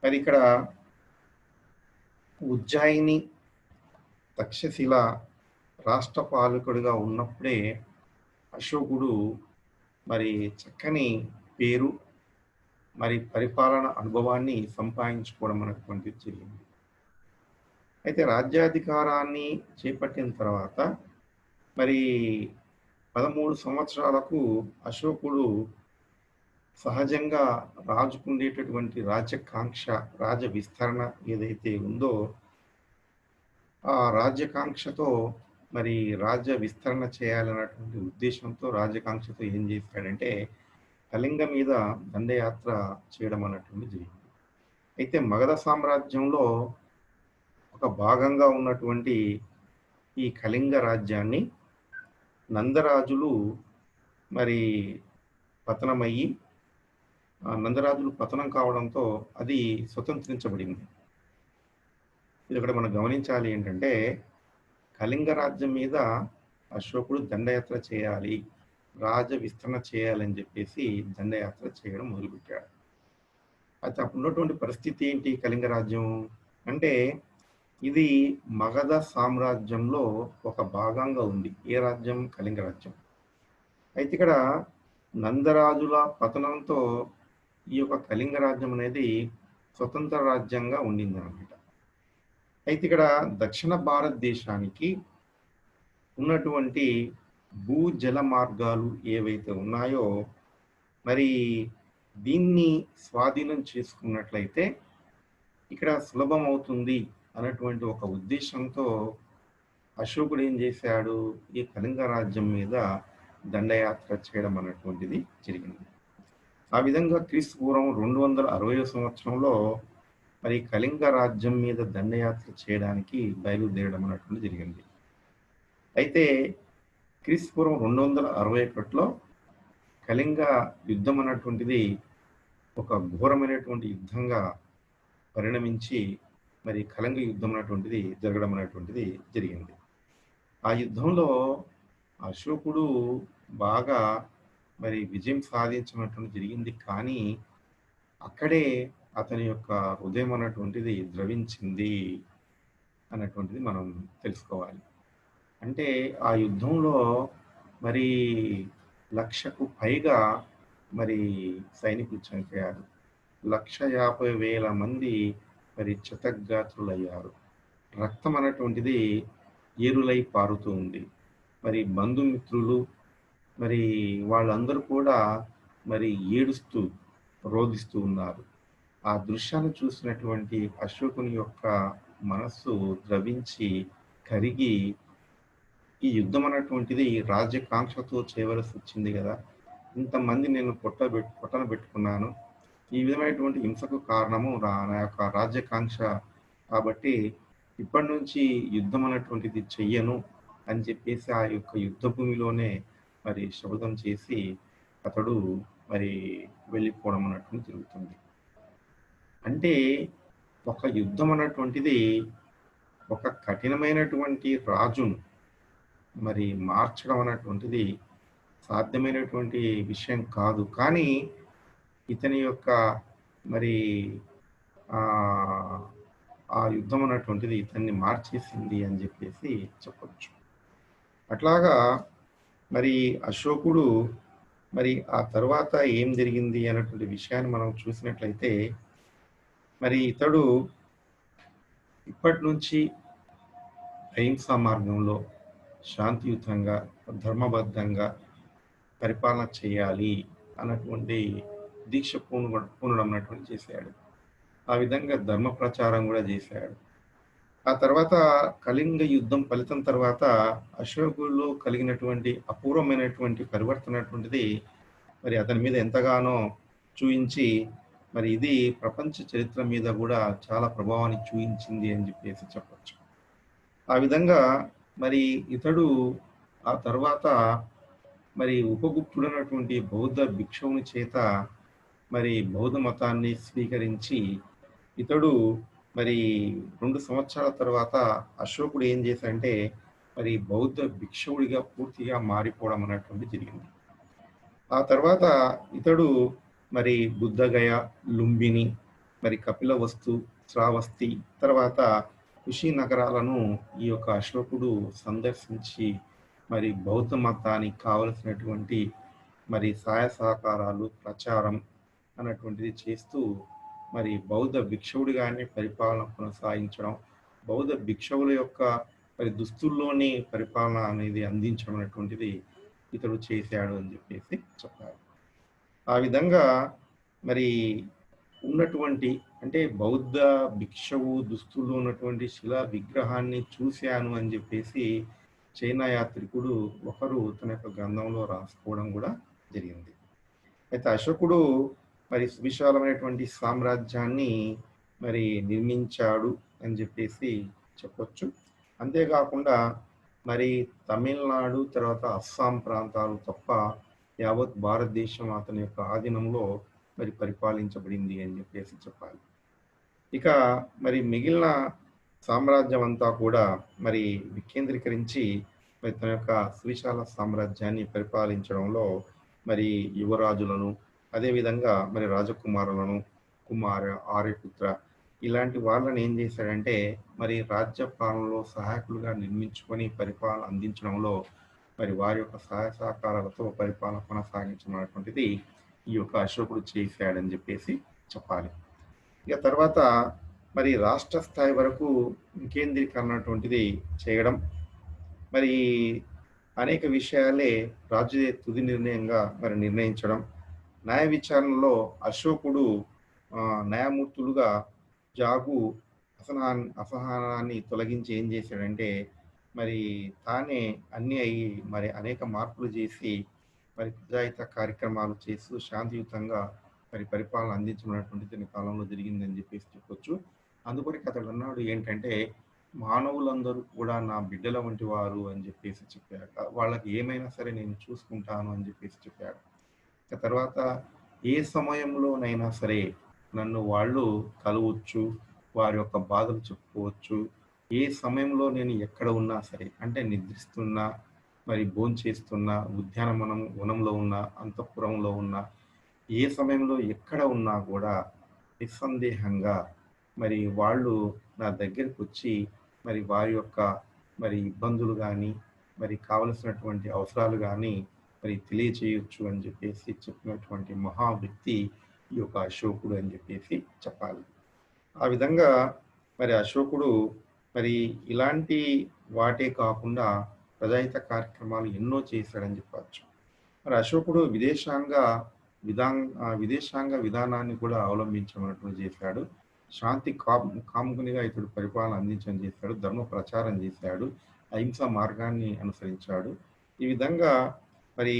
మరి ఇక్కడ ఉజ్జయిని తక్షశిల రాష్ట్ర పాలకుడిగా ఉన్నప్పుడే అశోకుడు మరి చక్కని పేరు మరి పరిపాలన అనుభవాన్ని సంపాదించుకోవడం అనేటువంటిది జరిగింది. అయితే రాజ్యాధికారాన్ని చేపట్టిన తర్వాత మరి 13 సంవత్సరాలకు అశోకుడు సహజంగా రాజుకుండేటటువంటి రాజ్యకాంక్ష, రాజ్య విస్తరణ ఏదైతే ఉందో ఆ రాజ్యకాంక్షతో మరి రాజ్య విస్తరణ చేయాలన్నటువంటి ఉద్దేశంతో రాజ్యకాంక్షతో ఏం చేశాడంటే కళింగ మీద దండయాత్ర చేయడం అన్నటువంటి జరిగింది. అయితే మగధ సామ్రాజ్యంలో ఒక భాగంగా ఉన్నటువంటి ఈ కళింగ రాజ్యాన్ని నందరాజులు మరి పతనమయ్యి నందరాజులు పతనం కావడంతో అది స్వతంత్రించబడింది. ఇది ఇక్కడ మనం గమనించాలి ఏంటంటే కళింగ రాజ్యం మీద అశోకుడు దండయాత్ర చేయాలి, రాజ విస్తరణ చేయాలని చెప్పేసి దండయాత్ర చేయడం మొదలుపెట్టాడు. అయితే అప్పుడు ఉన్నటువంటి పరిస్థితి ఏంటి కళింగ రాజ్యం అంటే ఇది మగధ సామ్రాజ్యంలో ఒక భాగంగా ఉంది. ఏ రాజ్యం? కళింగ రాజ్యం. అయితే ఇక్కడ నందరాజుల పతనంతో ఈ యొక్క కళింగ రాజ్యం అనేది స్వతంత్ర రాజ్యంగా ఉండింది అన్నమాట. అయితే ఇక్కడ దక్షిణ భారతదేశానికి ఉన్నటువంటి భూజల మార్గాలు ఏవైతే ఉన్నాయో మరి దీన్ని స్వాధీనం చేసుకున్నట్లయితే ఇక్కడ సులభం అవుతుంది అన్నటువంటి ఒక ఉద్దేశంతో అశోకుడు ఏం చేశాడు, ఈ కళింగ రాజ్యం మీద దండయాత్ర చేయడం అన్నటువంటిది జరిగింది. ఆ విధంగా క్రీస్తు పూర్వం 260 సంవత్సరంలో మరి కళింగ రాజ్యం మీద దండయాత్ర చేయడానికి బయలుదేరడం అన్నటువంటి జరిగింది. అయితే క్రీస్తు పూర్వం 261లో కళింగ యుద్ధం అన్నటువంటిది ఒక ఘోరమైనటువంటి యుద్ధంగా పరిణమించి మరి కళంగ యుద్ధం అనేటువంటిది జరగడం అనేటువంటిది జరిగింది. ఆ యుద్ధంలో అశోకుడు బాగా మరి విజయం సాధించినటువంటి జరిగింది. కానీ అక్కడే అతని యొక్క హృదయం అన్నటువంటిది ద్రవించింది అన్నటువంటిది మనం తెలుసుకోవాలి. అంటే ఆ యుద్ధంలో మరి 1,00,000కు పైగా మరి సైనికులు చనిపోయారు. 1,50,000 మంది మరి క్షతగాత్రులయ్యారు. రక్తం అన్నటువంటిది ఏరులై పారుతూ ఉంది. మరి బంధుమిత్రులు మరి వాళ్ళందరూ కూడా మరి ఏడుస్తూ, రోదిస్తూ ఉన్నారు. ఆ దృశ్యాన్ని చూసినటువంటి అశోకుని యొక్క మనస్సు ద్రవించి, కరిగి ఈ యుద్ధం అన్నటువంటిది రాజ్యకాంక్షతో చేయవలసొచ్చింది గదా! ఇంతమంది నేను పొట్టన బెట్టుకున్నాను. ఈ విధమైనటువంటి హింసకు కారణము నా యొక్క రాజ్యకాంక్ష కాబట్టి, ఇప్పటి నుంచి యుద్ధం అనేటువంటిది చెయ్యను అని చెప్పేసి ఆ యొక్క యుద్ధ భూమిలోనే మరి శపథం చేసి అతడు మరి వెళ్ళిపోవడం అన్నటువంటిది జరుగుతుంది. అంటే ఒక యుద్ధం అన్నటువంటిది ఒక కఠినమైనటువంటి రాజును మరి మార్చడం అన్నటువంటిది సాధ్యమైనటువంటి విషయం కాదు. కానీ ఇతని యొక్క మరి ఆహ్, ఆ యుద్ధం అన్నటువంటిది ఇతన్ని మార్చేసింది అని జెప్పేసి చెప్పొచ్చు. అట్లాగా మరి అశోకుడు మరి ఆ తరువాత ఏం జరిగింది అన్నటువంటి విషయాన్ని మనం చూసినట్లయితే, మరి ఇతడు ఇప్పటినుంచి అహింసా మార్గంలో శాంతియుతంగా, ధర్మబద్ధంగా పరిపాలన చేయాలి అన్నటువంటి దీక్ష పూనడం అన్నటువంటిది చేశాడు. ఆ విధంగా ధర్మ ప్రచారం గూడా జేశాడు. ఆ తర్వాత కళింగ యుద్ధం ఫలితం తర్వాత అశోకుడిలో కలిగినటువంటి అపూర్వమైనటువంటి పరివర్తన అటువంటిది మరి అతని మీద ఎంతగానో చూయించి, మరి ఇది ప్రపంచ చరిత్ర మీద గూడా చాలా ప్రభావాన్ని చూయించింది అని జెప్పేసి చెప్పొచ్చు. ఆ విధంగా మరి ఇతడు ఆ తర్వాత మరి ఉపగుప్తుడైనటువంటి బౌద్ధ భిక్షువుని చేత మరి బౌద్ధ మతాన్ని స్వీకరించి ఇతడు మరి 2 సంవత్సరాల తర్వాత అశోకుడు ఏం చేశాడంటే మరి బౌద్ధ భిక్షువుడిగా పూర్తిగా మారిపోవడం అన్నటువంటిది జరిగింది. ఆ తర్వాత ఇతడు మరి బుద్ధగయ, లుంబిని, మరి కపిలవస్తు, శ్రావస్తి తర్వాత కుషి నగరాలను ఈ యొక్క అశోకుడు సందర్శించి మరి బౌద్ధ మతానికి కావలసినటువంటి మరి సహాయ సహకారాలు, ప్రచారం అన్నటువంటిది చేస్తూ మరి బౌద్ధ భిక్షువుడిగానే పరిపాలన కొనసాగించడం, బౌద్ధ భిక్షువుల యొక్క మరి దుస్తుల్లోని పరిపాలన అనేది అందించడం అనేటువంటిది ఇతడు చేశాడు అని చెప్పేసి చెప్పారు. ఆ విధంగా మరి ఉన్నటువంటి అంటే బౌద్ధ భిక్షువు దుస్తుల్లో ఉన్నటువంటి శిలా విగ్రహాన్ని చూశాను అని చెప్పేసి చైనా యాత్రికుడు ఒకరు తన యొక్క గ్రంథంలో రాసుకోవడం కూడా జరిగింది. అయితే అశోకుడు మరి సువిశాలమైనటువంటి సామ్రాజ్యాన్ని మరి నిర్మించాడు అని చెప్పేసి చెప్పొచ్చు. అంతేకాకుండా మరి తమిళనాడు తర్వాత అస్సాం ప్రాంతాలు తప్ప యావత్ భారతదేశం అతని యొక్క ఆధీనంలో మరి పరిపాలించబడింది అని చెప్పేసి చెప్పాలి. ఇక మరి మిగిలిన సామ్రాజ్యం అంతా కూడా మరి వికేంద్రీకరించి మరి తన యొక్క సువిశాల సామ్రాజ్యాన్ని పరిపాలించడంలో మరి యువరాజులను అదేవిధంగా మరి రాజకుమారులను కుమార ఆర్యపుత్ర ఇలాంటి వాళ్ళని ఏం చేశాడంటే మరి రాజ్య పాలనలో సహాయకులుగా నిర్మించుకొని పరిపాలన అందించడంలో మరి వారి యొక్క సహాయ సహకారాలతో పరిపాలన కొనసాగించడం అనేటువంటిది ఈ యొక్క అశోకుడు చేశాడని చెప్పేసి చెప్పాలి. ఇక తర్వాత మరి రాష్ట్ర స్థాయి వరకు వికేంద్రీకరణ అటువంటిది చేయడం మరి అనేక విషయాలే రాజుదే తుది నిర్ణయంగా మరి నిర్ణయించడం. న్యాయ విచారణలో అశోకుడు న్యాయమూర్తులుగా జాగు అసహనాన్ని తొలగించి ఏం చేశాడంటే మరి తానే అన్నీ అయ్యి మరి అనేక మార్పులు చేసి మరి ప్రజాహిత కార్యక్రమాలు చేస్తూ శాంతియుతంగా మరి పరిపాలన అందించినటువంటి దీని కాలంలో జరిగిందని చెప్పేసి చెప్పొచ్చు. అందుకొరకు అతడు అన్నాడు ఏంటంటే మానవులందరూ కూడా నా బిడ్డల వంటి వారు అని చెప్పేసి చెప్పాడు. వాళ్ళకి ఏమైనా సరే నేను చూసుకుంటాను అని చెప్పేసి చెప్పాడు. తర్వాత ఏ సమయంలోనైనా సరే నన్ను వాళ్ళు కలవచ్చు, వారి యొక్క బాధలు చెప్పుకోవచ్చు. ఏ సమయంలో నేను ఎక్కడ ఉన్నా సరే, అంటే నిద్రిస్తున్నా, మరి భోంచేస్తున్నా, వనంలో ఉన్నా, అంతఃపురంలో ఉన్నా, ఏ సమయంలో ఎక్కడ ఉన్నా కూడా నిస్సందేహంగా మరి వాళ్ళు నా దగ్గరకొచ్చి మరి వారి యొక్క మరి ఇబ్బందులు గానీ, మరి కావలసినటువంటి అవసరాలు గానీ మరి తెలియచేయొచ్చు అని చెప్పేసి చెప్పినటువంటి మహా వ్యక్తి ఈ యొక్క అశోకుడు అని చెప్పేసి చెప్పాలి. ఆ విధంగా మరి అశోకుడు మరి ఇలాంటి వాటే కాకుండా ప్రజాహిత కార్యక్రమాలు ఎన్నో చేశాడని చెప్పచ్చు. మరి అశోకుడు విదేశాంగ విధానాన్ని కూడా అవలంబించమన్నట్లు చేశాడు. శాంతి కాముకునిగా ఇతడు పరిపాలన అందించడం చేశాడు. ధర్మ ప్రచారం చేశాడు. అహింసా మార్గాన్ని అనుసరించాడు. ఈ విధంగా మరి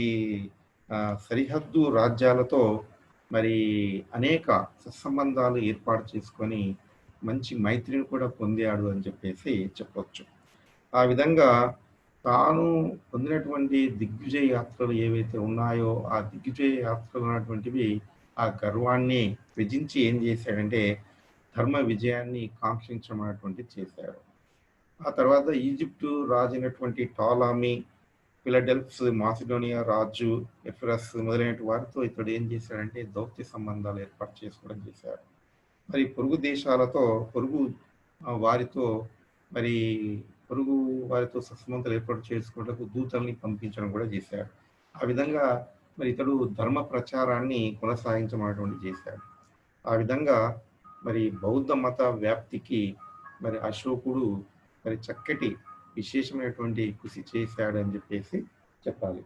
సరిహద్దు రాజ్యాలతో మరి అనేక సత్సంబంధాలు ఏర్పాటు చేసుకొని మంచి మైత్రిని కూడా పొందాడు అని చెప్పేసి చెప్పొచ్చు. ఆ విధంగా తాను పొందినటువంటి దిగ్విజయ యాత్రలు ఏవైతే ఉన్నాయో, ఆ దిగ్విజయ యాత్రలు అన్నటువంటివి ఆ గర్వాన్ని త్యజించి ఏం చేశాడంటే, ధర్మ విజయాన్ని కాంక్షించమన్నటువంటిది చేశాడు. ఆ తర్వాత ఈజిప్టు రాజైనటువంటి టాలమీ, ఫిలడెల్ఫ్స్, మాసిడోనియా రాజు ఎఫిరస్ మొదలైన వారితో ఇతడు ఏం చేశాడంటే దౌత్య సంబంధాలు ఏర్పాటు చేసుకోవడం చేశాడు. మరి వారితో మరి పొరుగు వారితో సత్సంబంధాలు ఏర్పాటు చేసుకోవడానికి దూతల్ని పంపించడం కూడా చేశాడు. ఆ విధంగా మరి ఇతడు ధర్మ ప్రచారాన్ని కొనసాగించమన్నటువంటి చేశాడు. ఆ విధంగా మరి బౌద్ధ మత వ్యాప్తికి మరి అశోకుడు మరి చక్కటి విశేషమైనటువంటి కృషి చేశాడు అని చెప్పేసి చెప్పాలి.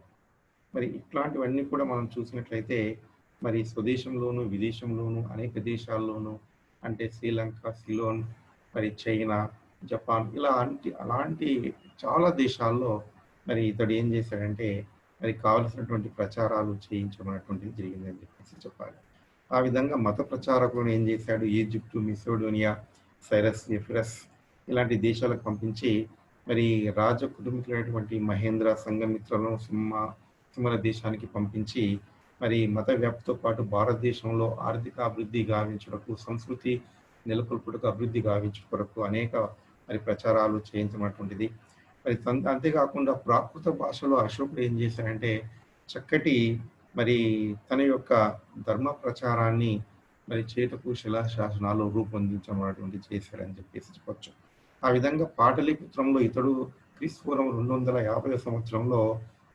మరి ఇట్లాంటివన్నీ కూడా మనం చూసినట్లయితే మరి స్వదేశంలోను, విదేశంలోను, అనేక దేశాల్లోనూ, అంటే శ్రీలంక, సిలోన్, మరి చైనా, జపాన్ అలాంటి చాలా దేశాల్లో మరి ఇతడు ఏం చేశాడంటే మరి కావలసినటువంటి ప్రచారాలు చేయించమన్నటువంటిది జరిగిందని చెప్పేసి చెప్పాలి. ఆ విధంగా మత ప్రచారకులను ఏం చేశాడు, ఈజిప్టు, మిసోడోనియా, సైరస్, ఎఫిరస్ ఇలాంటి దేశాలకు పంపించి మరి రాజ కుటుంబీకులైనటువంటి మహేంద్ర, సంఘమిత్రులను సింహల దేశానికి పంపించి మరి మత వ్యాప్తితో పాటు భారతదేశంలో ఆర్థిక అభివృద్ధి గావించుటకు, సంస్కృతి నెలకొల్పుటకు, అభివృద్ధి గావించుట కొరకు అనేక మరి ప్రచారాలు చేయించినటువంటిది. మరి అంతేకాకుండా ప్రాకృత భాషలో అశోకుడు ఏం చేశాడంటే చక్కటి మరి తన యొక్క ధర్మ ప్రచారాన్ని మరి చేతకు శిలాశాసనాలు రూపొందించమన్నటువంటి చేశాడని చెప్పేసి చెప్పొచ్చు. ఆ విధంగా పాటలీపుత్రంలో ఇతడు క్రీస్తుపూర్వం 250 సంవత్సరంలో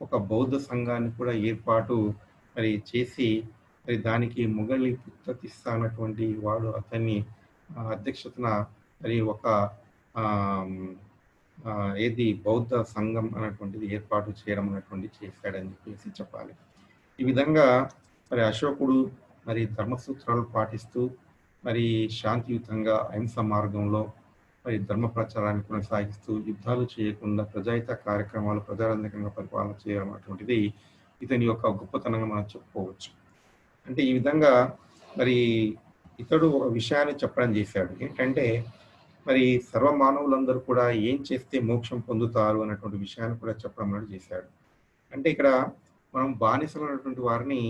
ఒక బౌద్ధ సంఘాన్ని కూడా ఏర్పాటు మరి చేసి మరి దానికి మొఘలి పుత్తతిస్సా అన్నటువంటి వాడు అతన్ని అధ్యక్షతన మరి ఒక ఏది బౌద్ధ సంఘం అన్నటువంటిది ఏర్పాటు చేయడం అన్నటువంటి చేశాడని చెప్పేసి చెప్పాలి. ఈ విధంగా మరి అశోకుడు మరి ధర్మసూత్రాలు పాటిస్తూ మరి శాంతియుతంగా అహింస మార్గంలో మరి ధర్మ ప్రచారాన్ని కొనసాగిస్తూ యుద్ధాలు చేయకుండా ప్రజాహిత కార్యక్రమాలు ప్రజారంజకంగా పరిపాలన చేయడం అటువంటిది ఇతని యొక్క గొప్పతనంగా మనం చెప్పుకోవచ్చు. అంటే ఈ విధంగా మరి ఇతడు ఒక విషయాన్ని చెప్పడం చేశాడు. ఏంటంటే మరి సర్వ మానవులందరూ కూడా ఏం చేస్తే మోక్షం పొందుతారు అన్నటువంటి విషయాన్ని కూడా చెప్పడం అనేది చేశాడు. అంటే ఇక్కడ మనం బానిసలు అన్నటువంటి వారిని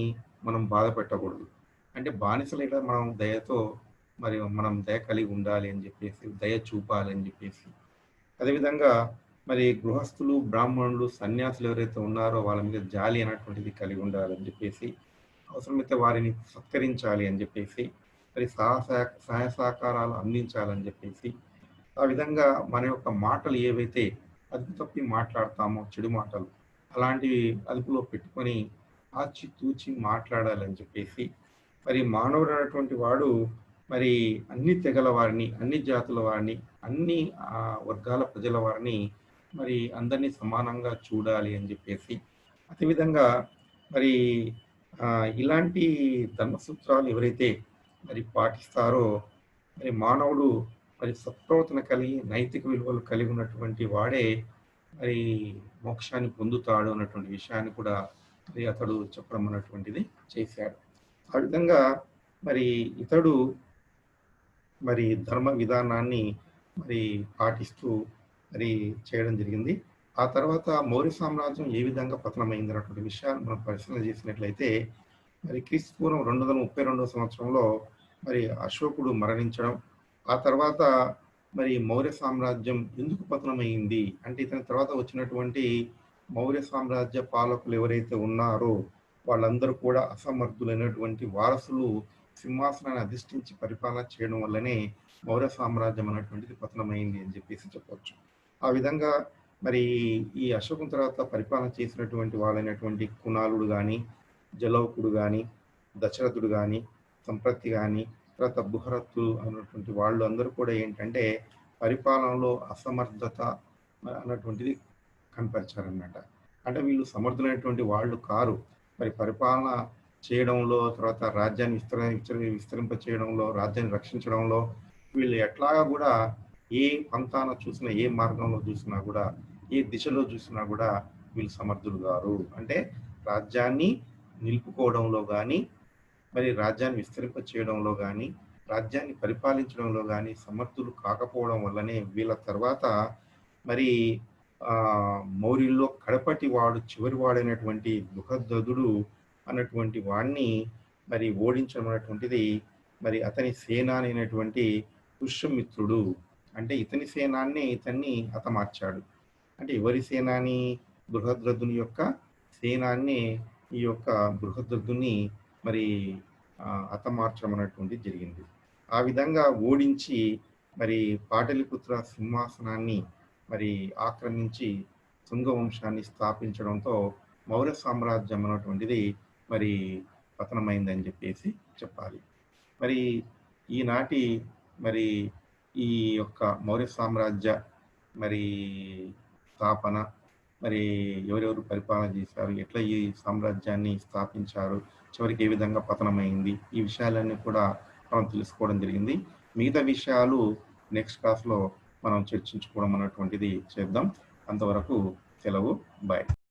మనం బాధ పెట్టకూడదు. అంటే బానిసలు ఇక్కడ మనం దయతో మరి మనం దయ కలిగి ఉండాలి అని చెప్పేసి, దయ చూపాలి అని చెప్పేసి, అదేవిధంగా మరి గృహస్థులు, బ్రాహ్మణులు, సన్యాసులు ఎవరైతే ఉన్నారో వాళ్ళ మీద జాలి అనేటువంటిది కలిగి ఉండాలని చెప్పేసి, అవసరమైతే వారిని సత్కరించాలి అని చెప్పేసి, మరి సహాయ సహకారాలు అందించాలని చెప్పేసి, ఆ విధంగా మన యొక్క మాటలు ఏవైతే అదుపు తప్పి మాట్లాడతామో చెడు మాటలు అలాంటివి అదుపులో పెట్టుకొని ఆచితూచి మాట్లాడాలని చెప్పేసి, మరి మానవుడు అనేటువంటి వాడు మరి అన్ని తెగల వారిని, అన్ని జాతుల వారిని, అన్ని వర్గాల ప్రజల వారిని మరి అందరినీ సమానంగా చూడాలి అని చెప్పేసి, అదేవిధంగా మరి ఇలాంటి ధర్మసూత్రాలు ఎవరైతే మరి పాటిస్తారో మరి మానవుడు మరి సత్ప్రవర్తన కలిగి నైతిక విలువలు కలిగి ఉన్నటువంటి వాడే మరి మోక్షాన్ని పొందుతాడు అన్నటువంటి విషయాన్ని కూడా మరి అతడు చెప్పడం అన్నటువంటిది చేశాడు. ఆ విధంగా మరి ఇతడు మరి ధర్మ విధానాన్ని మరి పాటిస్తూ మరి చేయడం జరిగింది. ఆ తర్వాత మౌర్య సామ్రాజ్యం ఏ విధంగా పతనమైంది అన్నటువంటి విషయాన్ని మనం పరిశీలన చేసినట్లయితే మరి క్రీస్తుపూర్వం 232 సంవత్సరంలో మరి అశోకుడు మరణించడం, ఆ తర్వాత మరి మౌర్య సామ్రాజ్యం ఎందుకు పతనమైంది అంటే ఇతని తర్వాత వచ్చినటువంటి మౌర్య సామ్రాజ్య పాలకులు ఎవరైతే ఉన్నారో వాళ్ళందరూ కూడా అసమర్థులైనటువంటి వారసులు సింహాసనాన్ని అధిష్ఠించి పరిపాలన చేయడం వల్లనే మౌర్య సామ్రాజ్యం అనేటువంటిది పతనమైంది అని చెప్పేసి చెప్పవచ్చు. ఆ విధంగా మరి ఈ అశోకం తర్వాత పరిపాలన చేసినటువంటి వాళ్ళైనటువంటి కునాలుడు కానీ, జలౌకుడు కానీ, దశరథుడు కానీ, సంప్రతి కానీ, తర్వాత బుహరత్తు అన్నటువంటి వాళ్ళు అందరూ కూడా ఏంటంటే పరిపాలనలో అసమర్థత అన్నటువంటిది కనపరిచారన్నమాట. అంటే వీళ్ళు సమర్థులైనటువంటి వాళ్ళు కారు. మరి పరిపాలన చేయడంలో, తర్వాత రాజ్యాన్ని విస్తరింప చేయడంలో, రాజ్యాన్ని రక్షించడంలో వీళ్ళు ఎట్లాగా కూడా ఏ పంతాన చూసినా, ఏ మార్గంలో చూసినా కూడా, ఏ దిశలో చూసినా కూడా వీళ్ళు సమర్థులు గారు. అంటే రాజ్యాన్ని నిలుపుకోవడంలో కానీ, మరి రాజ్యాన్ని విస్తరింప చేయడంలో కానీ, రాజ్యాన్ని పరిపాలించడంలో కానీ సమర్థులు కాకపోవడం వల్లనే వీళ్ళ తర్వాత మరి మౌర్యుల్లో కడపటి వాడు చివరి వాడైనటువంటి బృహద్రథుడు అన్నటువంటి వాడిని మరి ఓడించడం అనేటువంటిది మరి అతని సేనాని అయినటువంటి పుష్యమిత్రుడు అంటే ఇతని సేనాన్ని ఇతన్ని హతమార్చాడు. అంటే ఎవరి సేనాని? బృహద్రథుని యొక్క సేనాన్ని ఈ యొక్క బృహద్రథుని మరి హతమార్చడం అనేటువంటిది జరిగింది. ఆ విధంగా ఓడించి మరి పాటలిపుత్ర సింహాసనాన్ని మరి ఆక్రమించి శుంగ వంశాన్ని స్థాపించడంతో మౌర్య సామ్రాజ్యం అనేటువంటిది మరి పతనమైందని చెప్పేసి చెప్పాలి. మరి ఈనాటి మరి ఈ యొక్క మౌర్య సామ్రాజ్య మరి స్థాపన మరి ఎవరెవరు పరిపాలన చేశారు, ఎట్లా ఈ సామ్రాజ్యాన్ని స్థాపించారు, చివరికి ఏ విధంగా పతనమైంది, ఈ విషయాలన్నీ కూడా మనం తెలుసుకోవడం జరిగింది. మిగతా విషయాలు నెక్స్ట్ క్లాస్లో మనం చర్చించుకోవడం అనేటువంటిది చేద్దాం. అంతవరకు సెలవు. బాయ్.